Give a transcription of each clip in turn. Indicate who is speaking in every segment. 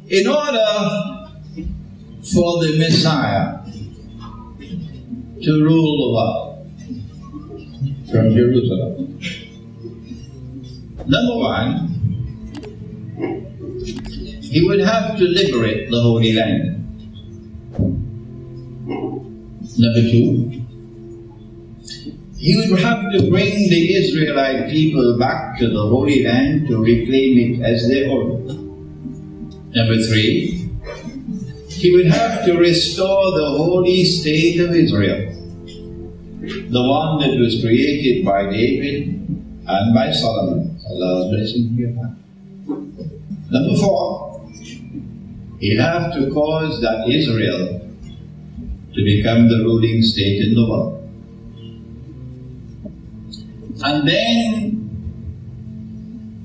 Speaker 1: In order for the Messiah to rule the world from Jerusalem, number one, he would have to liberate the Holy Land. Number two, he would have to bring the Israelite people back to the Holy Land to reclaim it as their own. Number three, he would have to restore the holy state of Israel, the one that was created by David and by Solomon. Allah's blessing be upon him. Number four, he'd have to cause that Israel to become the ruling state in the world. And then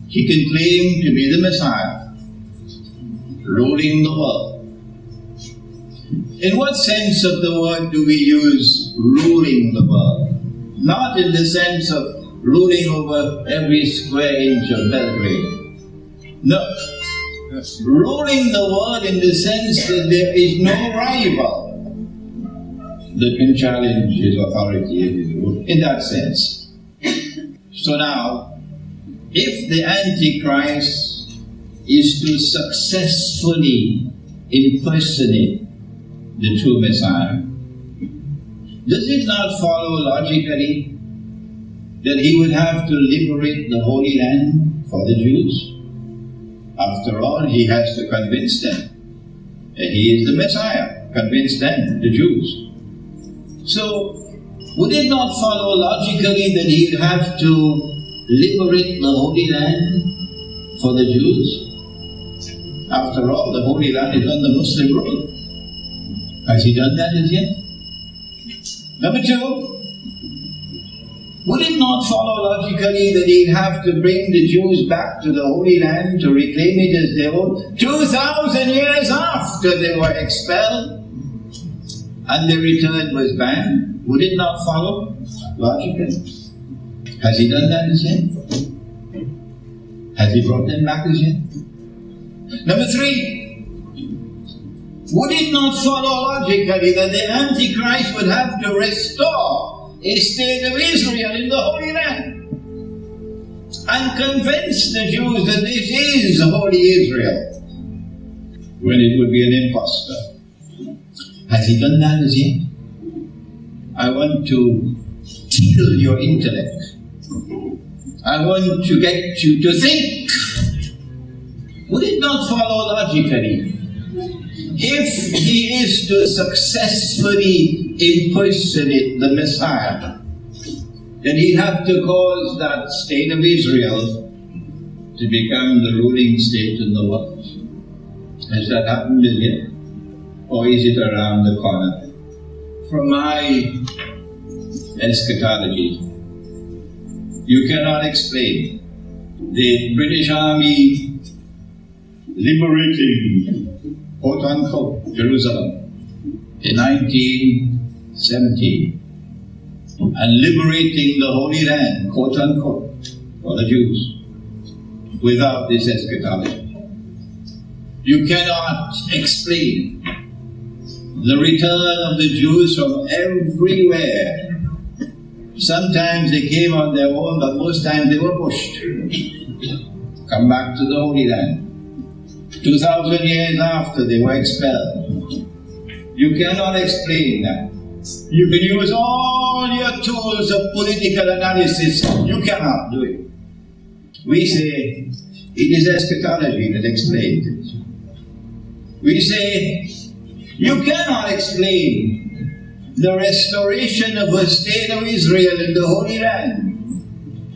Speaker 1: he can claim to be the Messiah, ruling the world. In what sense of the word do we use ruling the world? Not in the sense of ruling over every square inch of Belgrade. No. Ruling the world in the sense that there is no rival that can challenge his authority and his rule, in that sense. So now, if the Antichrist is to successfully impersonate the true Messiah, does it not follow logically that he would have to liberate the Holy Land for the Jews? After all, he has to convince them that he is the Messiah, convince them, the Jews. So, would it not follow logically that he'd have to liberate the Holy Land for the Jews? After all, the Holy Land is under Muslim rule. Has he done that as yet? Number two, would it not follow logically that he'd have to bring the Jews back to the Holy Land to reclaim it as their own 2,000 years after they were expelled and their return was banned? Would it not follow logically? Has he done that as yet? Has he brought them back as yet? Number three, would it not follow logically that the Antichrist would have to restore a state of Israel in the Holy Land and convince the Jews that this is Holy Israel, when it would be an impostor? Has he done that as yet? I want to tickle your intellect. I want to get you to think. Would it not follow logically, if he is to successfully impersonate the Messiah, then he'd have to cause that state of Israel to become the ruling state in the world? Has that happened as yet? Or is it around the corner? From my eschatology, you cannot explain the British Army liberating, quote unquote, Jerusalem in 1917 and liberating the Holy Land, quote unquote, for the Jews without this eschatology. You cannot explain the return of the Jews from everywhere. Sometimes they came on their own, but most times they were pushed. Come back to the Holy Land. 2,000 years after they were expelled. You cannot explain that. You can use all your tools of political analysis. You cannot do it. We say it is eschatology that explains it. We say you cannot explain the restoration of a state of Israel in the Holy Land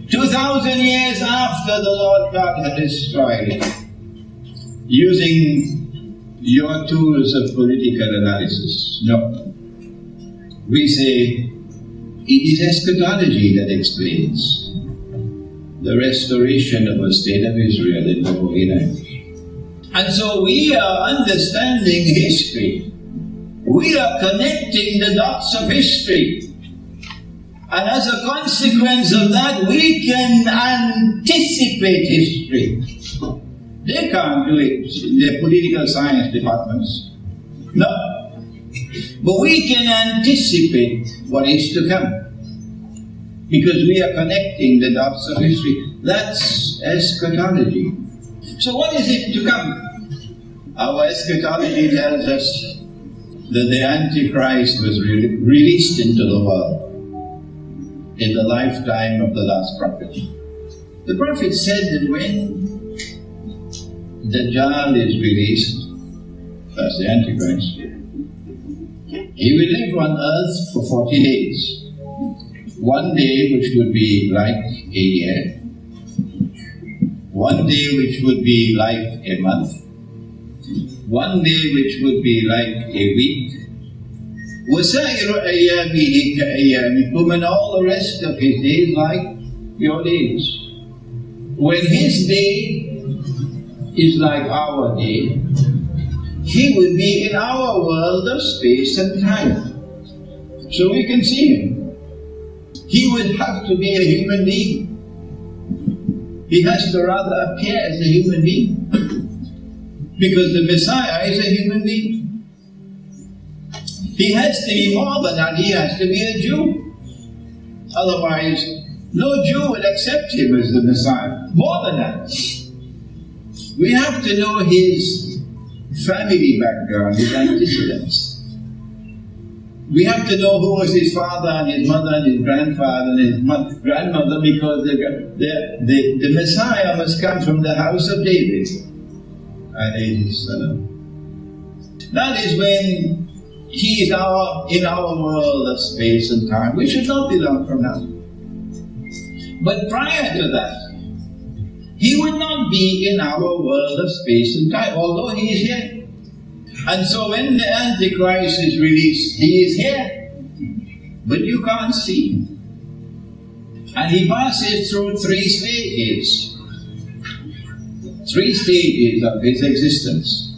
Speaker 1: 2,000 years after the Lord God had destroyed it, using your tools of political analysis. No. We say it is eschatology that explains the restoration of a state of Israel in the Holy Land. And so we are understanding history. We are connecting the dots of history. And as a consequence of that, we can anticipate history. They can't do it in their political science departments. No. But we can anticipate what is to come, because we are connecting the dots of history. That's eschatology. So what is it to come? Our eschatology tells us that the Antichrist was released into the world in the lifetime of the last prophet. The prophet said that when Dajjal is released, that's the Antichrist, he will live on earth for 40 days. One day which would be like a year, one day which would be like a month, one day which would be like a week, وَسَائِرُ أَيَّامِهِ كَأَيَّامِكُمْ, and all the rest of his days like your days. When his day is like our day, he would be in our world of space and time. So we can see him. He would have to be a human being. He has to rather appear as a human being, because the Messiah is a human being. He has to be more than that. He has to be a Jew. Otherwise, no Jew will accept him as the Messiah. More than that, we have to know his family background, his antecedents. We have to know who was his father and his mother and his grandfather and his grandmother, because the Messiah must come from the house of David. That is when he is in our world of space and time. We should not be long from now. But prior to that, he would not be in our world of space and time, although he is here. And so when the Antichrist is released, he is here, but you can't see him. And he passes through three stages of his existence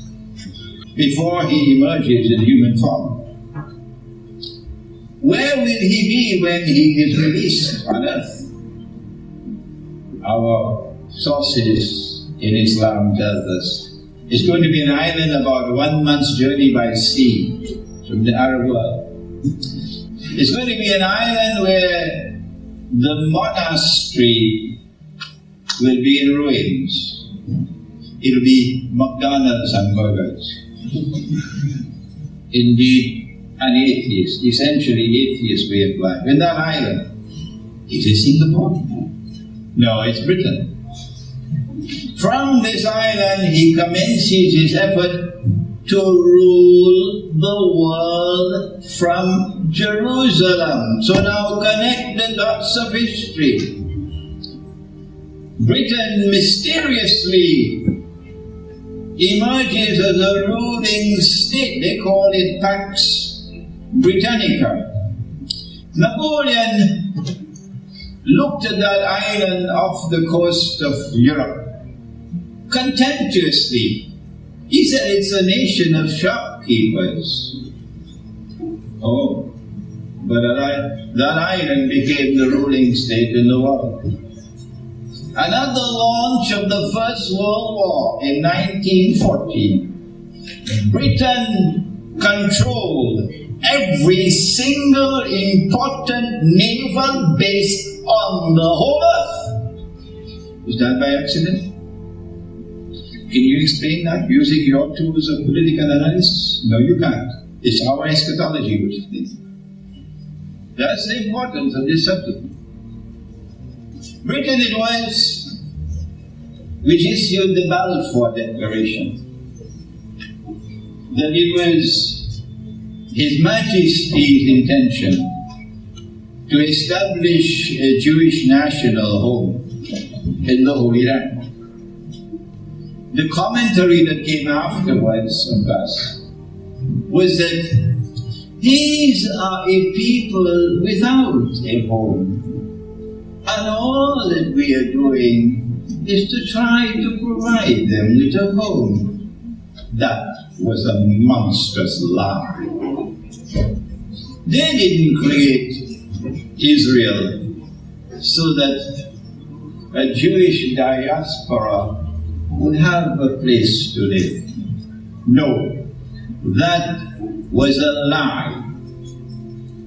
Speaker 1: before he emerges in human form. Where will he be when he is released on earth? Our sources in Islam tell us it's going to be an island about 1 month's journey by sea from the Arab world. It's going to be an island where the monastery will be in ruins. It'll be McDonald's and burgers. Indeed, an atheist, essentially atheist way of life. In that island, is it Singapore? No, it's Britain. From this island, he commences his effort to rule the world from Jerusalem. So now connect the dots of history. Britain mysteriously emerges as a ruling state. They call it Pax Britannica. Napoleon looked at that island off the coast of Europe contemptuously. He said it's a nation of shopkeepers. Oh, but that island became the ruling state in the world. And at the launch of the First World War in 1914, Britain controlled every single important naval base on the whole earth. Is that by accident? Can you explain that using your tools of political analysis? No, you can't. It's our eschatology which thinks. That's the importance of this subject. Britain it was which issued the Balfour Declaration. That it was His Majesty's intention to establish a Jewish national home in the Holy Land. The commentary that came afterwards of us was that these are a people without a home, and all that we are doing is to try to provide them with a home. That was a monstrous lie. They didn't create Israel so that a Jewish diaspora would have a place to live. No, that was a lie.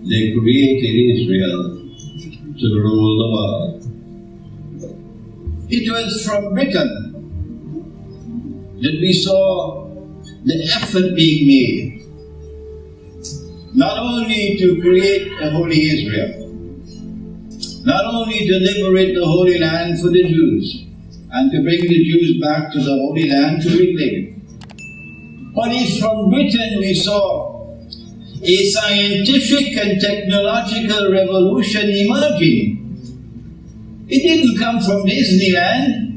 Speaker 1: They created Israel to rule the world. It was from Britain that we saw the effort being made, not only to create a holy Israel, not only to liberate the Holy Land for the Jews, and to bring the Jews back to the Holy Land to reclaim it, but it's from Britain we saw a scientific and technological revolution emerging. It didn't come from Disneyland.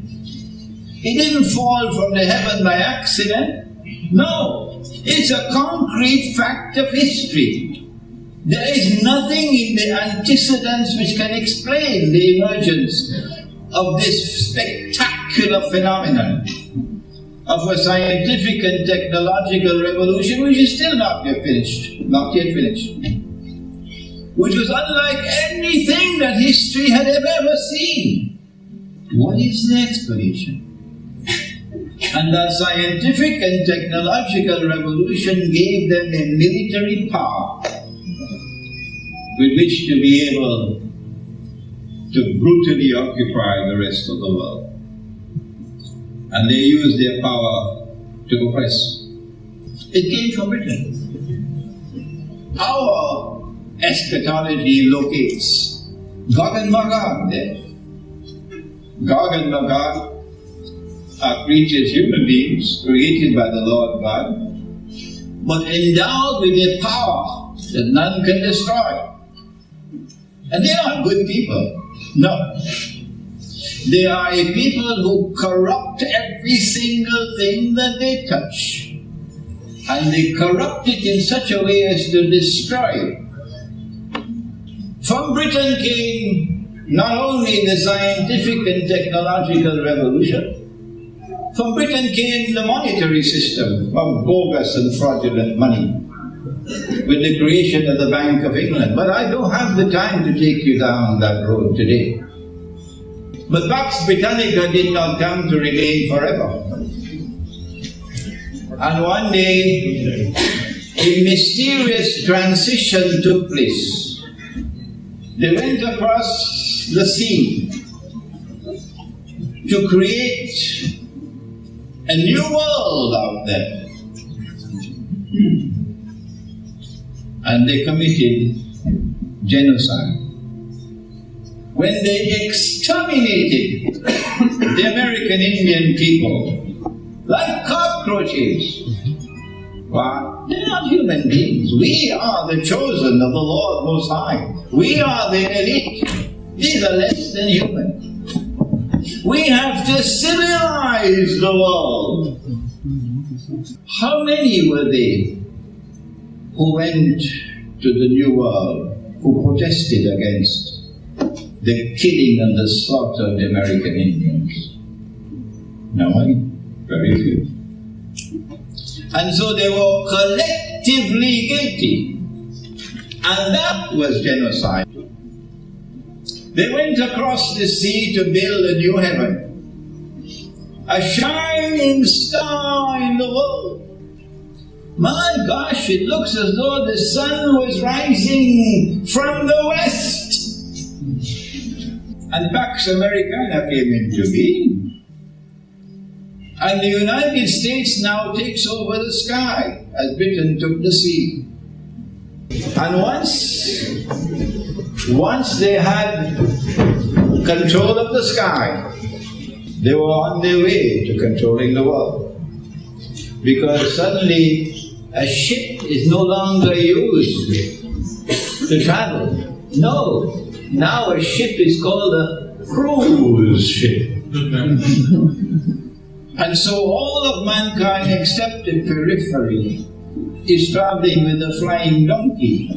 Speaker 1: It didn't fall from the heaven by accident. No, it's a concrete fact of history. There is nothing in the antecedents which can explain the emergence of this spectacular phenomenon of a scientific and technological revolution which is still not yet finished, which was unlike anything that history had ever seen. What is the explanation? And that scientific and technological revolution gave them a military power with which to be able to brutally occupy the rest of the world. And they used their power to oppress. It came from Britain. Our eschatology locates Gog and Magog there. Gog and Magog are creatures, human beings, created by the Lord God, but endowed with a power that none can destroy. And they are good people. No. They are a people who corrupt every single thing that they touch. And they corrupt it in such a way as to destroy it. From Britain came not only the scientific and technological revolution, from Britain came the monetary system of bogus and fraudulent money, with the creation of the Bank of England. But I don't have the time to take you down that road today. But Pax Britannica did not come to remain forever. And one day, a mysterious transition took place. They went across the sea to create a new world out there. And they committed genocide. When they exterminated the American Indian people like cockroaches. Why? They're not human beings. We are the chosen of the Lord Most High. We are the elite. These are less than human. We have to civilize the world. How many were they who went to the New World, who protested against the killing and the slaughter of the American Indians? No one. Very few. And so they were collectively guilty. And that was genocide. They went across the sea to build a new heaven, a shining star in the world. My gosh, it looks as though the sun was rising from the west. And Pax Americana came into being. And the United States now takes over the sky as Britain took the sea. And once they had control of the sky, they were on their way to controlling the world. Because suddenly a ship is no longer used to travel. No, now a ship is called a cruise ship. And so all of mankind except the periphery is traveling with a flying donkey.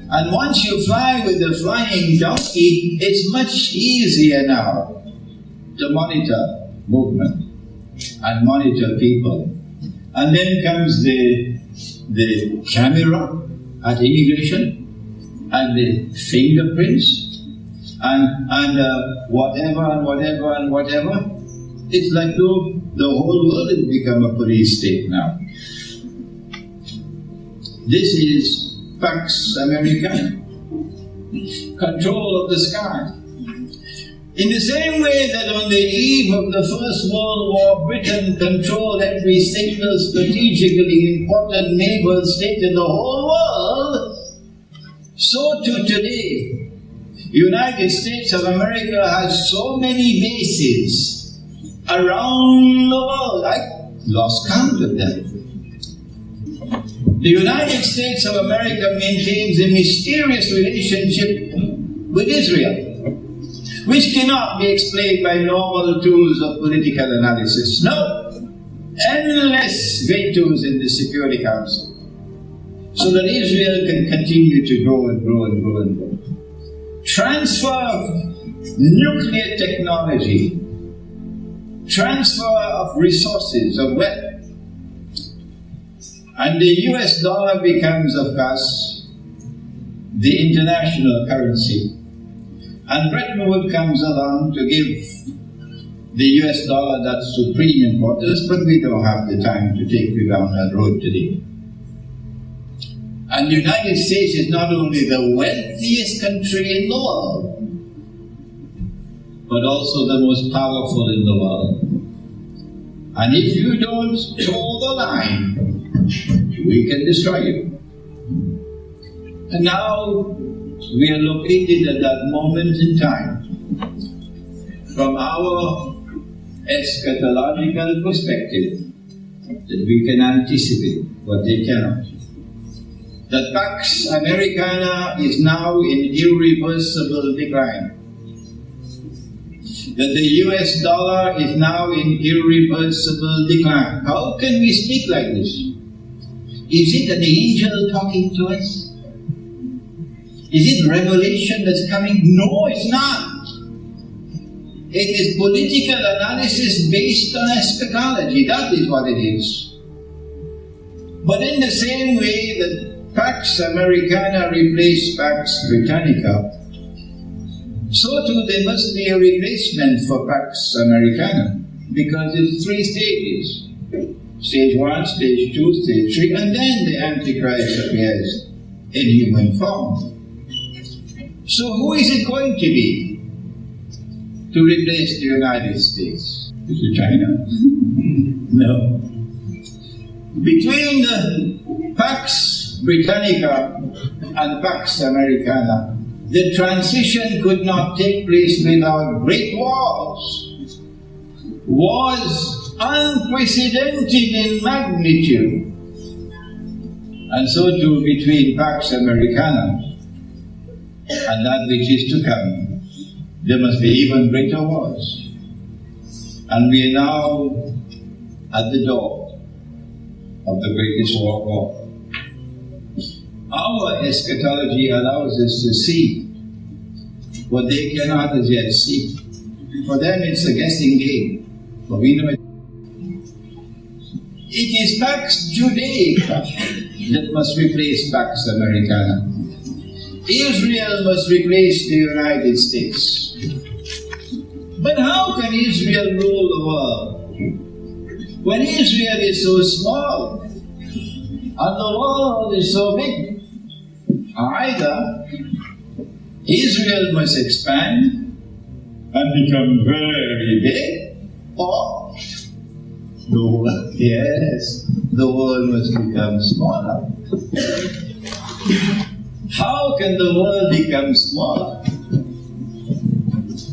Speaker 1: And once you fly with the flying donkey, it's much easier now to monitor movement and monitor people. And then comes the camera at immigration and the fingerprints and whatever and whatever and whatever. It's like though the whole world has become a police state now. This is Pax Americana, control of the sky. In the same way that on the eve of the First World War, Britain controlled every single strategically important naval state in the whole world, so too today, United States of America has so many bases around the world. I lost count of them. The United States of America maintains a mysterious relationship with Israel, which cannot be explained by normal tools of political analysis. No, endless vetoes in the Security Council, so that Israel can continue to grow and grow and grow and grow. Transfer of nuclear technology, transfer of resources, of wealth. And the US dollar becomes, of course, the international currency. And Bretton Woods comes along to give the US dollar that supreme importance, but we don't have the time to take you down that road today. And the United States is not only the wealthiest country in the world, but also the most powerful in the world. And if you don't toe the line, we can destroy you. And now we are located at that moment in time. From our eschatological perspective, that we can anticipate what they cannot. That Pax Americana is now in irreversible decline. That the US dollar is now in irreversible decline. How can we speak like this? Is it an angel talking to us? Is it revelation that's coming? No, it's not. It is political analysis based on eschatology. That is what it is. But in the same way that Pax Americana replaced Pax Britannica, so too there must be a replacement for Pax Americana, because it's 3 stages. Stage 1, stage 2, stage 3, and then the Antichrist appears in human form. So who is it going to be to replace the United States? Is it China? No. Between the Pax Britannica and Pax Americana, the transition could not take place without great wars. Wars unprecedented in magnitude. And so too between Pax Americana and that which is to come, there must be even greater wars. And we are now at the door of the greatest war of all. Our eschatology allows us to see what they cannot as yet see. For them it's a guessing game, but we know it. It is Pax Judaica that must replace Pax Americana. Israel must replace the United States. But how can Israel rule the world when Israel is so small and the world is so big? Either Israel must expand and become very big, or the world must become smaller. How can the world become smaller?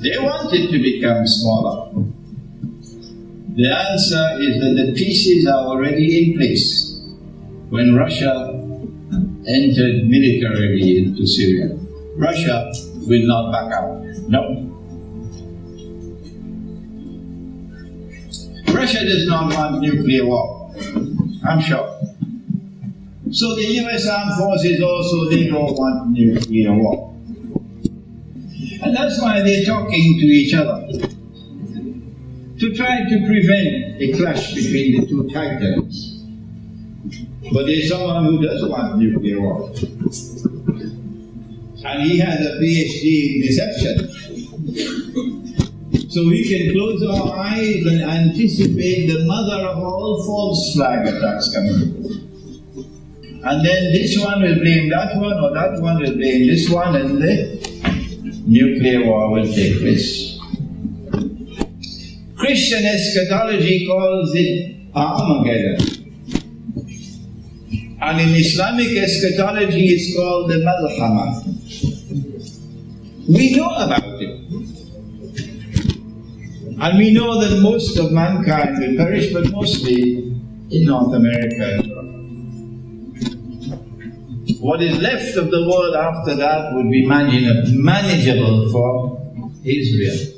Speaker 1: They want it to become smaller. The answer is that the pieces are already in place when Russia entered militarily into Syria. Russia will not back out. No. Russia does not want nuclear war. I'm sure. So the US Armed Forces also, they don't want nuclear war. And that's why they're talking to each other, to try to prevent a clash between the two titans. But there's someone who does want nuclear war. And he has a PhD in deception. So we can close our eyes and anticipate the mother of all false flag attacks coming. And then this one will blame that one, or that one will blame this one, and the nuclear war will take place. Christian eschatology calls it Armageddon. And in Islamic eschatology it's called the Malhama. We know about it. And we know that most of mankind will perish, but mostly in North America and Europe. What is left of the world after that would be manageable for Israel.